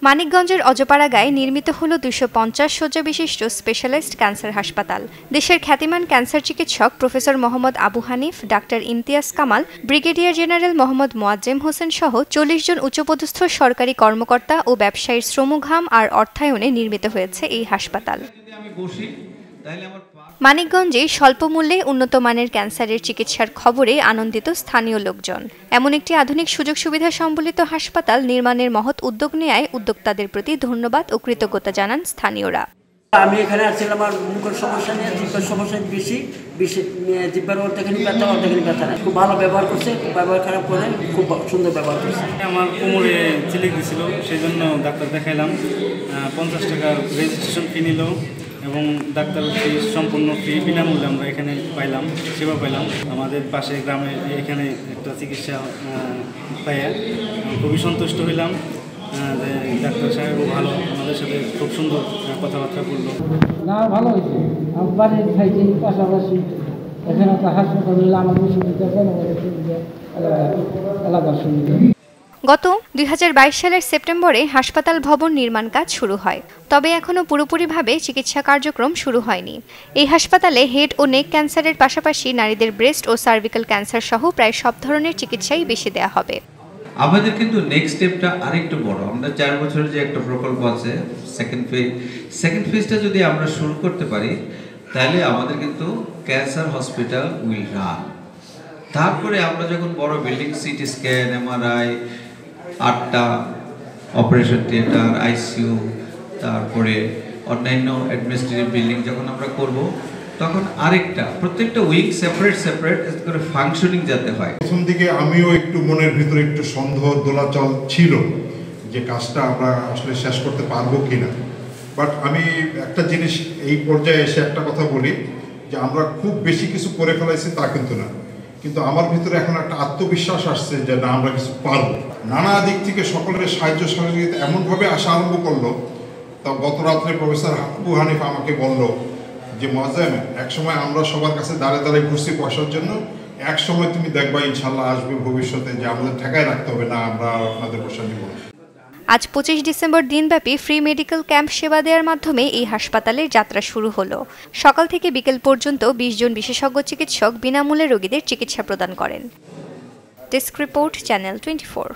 মানিকগঞ্জের অজপাড়াগাঁয়ে নির্মিত হল ২৫০ শয্যা বিশিষ্ট স্পেশালাইজড ক্যান্সার হাসপাতাল। দেশের খ্যাতিমান ক্যান্সার চিকিৎসক professor Mohammad Abu Hanif, doctor Imtiaz Kamal, brigadier general Mohammad Moazzem Hossain সহ ৪০ জন উচ্চপদস্থ সরকারি কর্মকর্তা ও ব্যবসায়ীর শ্রমঘাম আর অর্থায়নে নির্মিত হয়েছে এই হাসপাতাল। মানিকগঞ্জে স্বল্প মূল্যে উন্নত মানের ক্যান্সারের চিকিৎসার খবরে আনন্দিত স্থানীয় লোকজন। এমন একটি আধুনিক সুযোগ সুবিধা সম্বলিত হাসপাতাল নির্মাণের মহৎ উদ্যোগ নেয়ায় উদ্যোক্তাদের প্রতি ধন্যবাদ ও কৃতজ্ঞতা জানান স্থানীয়রা। আমি এখানে আসছিলাম আমার মুখের সমস্যা নিয়ে, জিব্বার সমস্যা বেশি জিব্বার অর্ধেখানি ব্যথা অর্ধেখানি ব্যথা নেই। খুব ভালো ব্যবহার করছে, ব্যবহার খারাপ করে খুব সুন্দর ব্যবহার করছে। আমার কোমরে চিলে গেছিল, সেই জন্য ডাক্তার দেখাইলাম। 50 টাকা রেজিস্ট্রেশন ফি নিল এবং ডাক্তার ফি সম্পূর্ণ ফ্রি, বিনামূল্যে আমরা এখানে পাইলাম, সেবা পাইলাম। আমাদের পাশে গ্রামে এখানে একটা চিকিৎসা পাইয়া খুবই সন্তুষ্ট হইলাম যে ডাক্তার সাহেবও ভালো, আমাদের সাথে খুব সুন্দর কথাবার্তা বললো। না, ভালো হয়েছে। আমার বাড়ির খাইছি, পাশাপাশি এখানে একটা হাসপাতাল নিলে আমাদের সুবিধা, জনগণের সুবিধা, এলাকার সুবিধা। গত ২০২২ সালের সেপ্টেম্বরে হাসপাতাল ভবন নির্মাণ কাজ শুরু হয়, তবে এখনও পুরোপুরিভাবে চিকিৎসা কার্যক্রম শুরু হয়নি। এই হাসপাতালে হেড ও নেক ক্যান্সারের পাশাপাশি নারীদের ব্রেস্ট ও সার্ভিক্যাল ক্যান্সার সহ প্রায় সব ধরনের চিকিৎসাই বেশি দেওয়া হবে। আমাদের কিন্তু নেক্সট স্টেপটা আরেকটু বড়। আমরা 4 বছরের যে একটা প্রকল্প আছে সেকেন্ড ফেজটা যদি আমরা শুরু করতে পারি, তাহলে আমাদের কিন্তু ক্যান্সার হসপিটাল উইল রান। তারপরে আমরা যখন বড় বিল্ডিং, সিটি স্ক্যান, এমআরআই, 8টা অপারেশন থিয়েটার, আইসিইউ, তারপরে অন্যান্য অ্যাডমিনিস্ট্রেটিভ বিল্ডিং যখন আমরা করব, তখন আরেকটা প্রত্যেকটা উইং সেপারেট করে ফাংশনিং যাতে হয়। প্রথম দিকে আমিও একটু মনের ভিতরে একটু সন্দেহ দোলাচল ছিল যে কাজটা আমরা আসলে শেষ করতে পারবো কিনা। বাট আমি একটা জিনিস এই পর্যায়ে এসে একটা কথা বলি যে আমরা খুব বেশি কিছু করে ফেলাইছি তা কিন্তু না, কিন্তু আমার ভিতরে এখন একটা আত্মবিশ্বাস আসছে যে না, আমরা কিছু পারবো। নানা দিক থেকে সকলের সাহায্য সহযোগিতা এমনভাবে আসা আরম্ভ করলো। তা গত রাত্রে প্রফেসর আবু হানিফ আমাকে বলল যে মোয়াজ্জেম, একসময় আমরা সবার কাছে দাঁড়িয়ে ঘুরছি পয়সার জন্য, এক সময় তুমি দেখবা ইনশাল্লাহ আসবে ভবিষ্যতে যে আমাদের ঠেকায় রাখতে হবে না, আমরা আপনাদের পয়সা দিব। আজ 25 ডিসেম্বর দিনব্যাপী ফ্রি মেডিকেল ক্যাম্প সেবা দেওয়ার মাধ্যমে এই হাসপাতালের যাত্রা শুরু হলো। সকাল থেকে বিকেল পর্যন্ত 20 জন বিশেষজ্ঞ চিকিৎসক বিনামূল্যে রোগীদের চিকিৎসা প্রদান করেন। Desk report, channel 24।